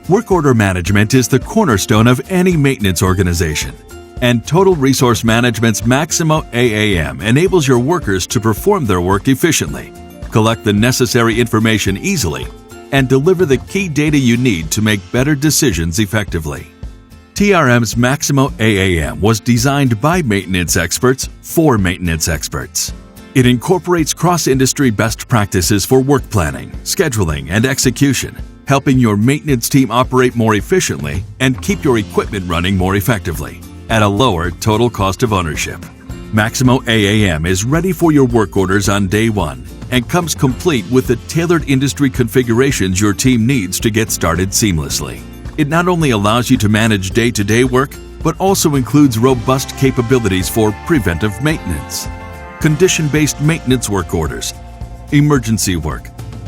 Work order management is the cornerstone of any maintenance organization, and Total Resource Management's Maximo AAM enables your workers to perform their work efficiently, collect the necessary information easily, and deliver the key data you need to make better decisions effectively. TRM's Maximo AAM was designed by maintenance experts for maintenance experts. It incorporates cross-industry best practices for work planning, scheduling, and execution, helping your maintenance team operate more efficiently and keep your equipment running more effectively at a lower total cost of ownership. Maximo AAM is ready for your work orders on day one and comes complete with the tailored industry configurations your team needs to get started seamlessly. It not only allows you to manage day-to-day work, but also includes robust capabilities for preventive maintenance, condition-based maintenance work orders, emergency work,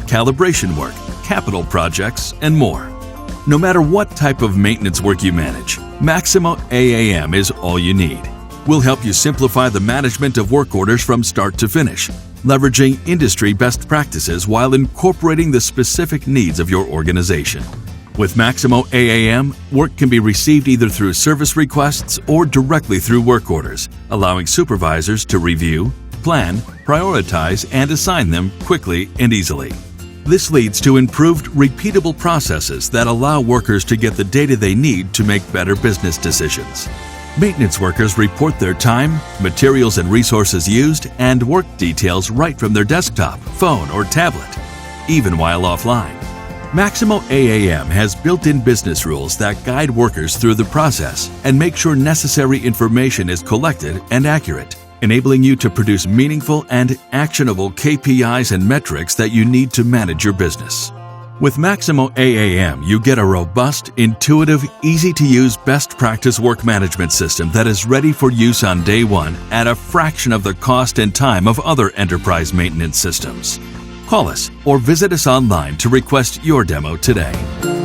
calibration work, capital projects, and more. No matter what type of maintenance work you manage, Maximo AAM is all you need. We'll help you simplify the management of work orders from start to finish, leveraging industry best practices while incorporating the specific needs of your organization. With Maximo AAM, work can be received either through service requests or directly through work orders, allowing supervisors to review, plan, prioritize, and assign them quickly and easily. This leads to improved, repeatable processes that allow workers to get the data they need to make better business decisions. Maintenance workers report their time, materials and resources used, and work details right from their desktop, phone, or tablet, even while offline. Maximo AAM has built-in business rules that guide workers through the process and make sure necessary information is collected and accurate, enabling you to produce meaningful and actionable KPIs and metrics that you need to manage your business. With Maximo AAM, you get a robust, intuitive, easy-to-use best practice work management system that is ready for use on day one at a fraction of the cost and time of other enterprise maintenance systems. Call us or visit us online to request your demo today.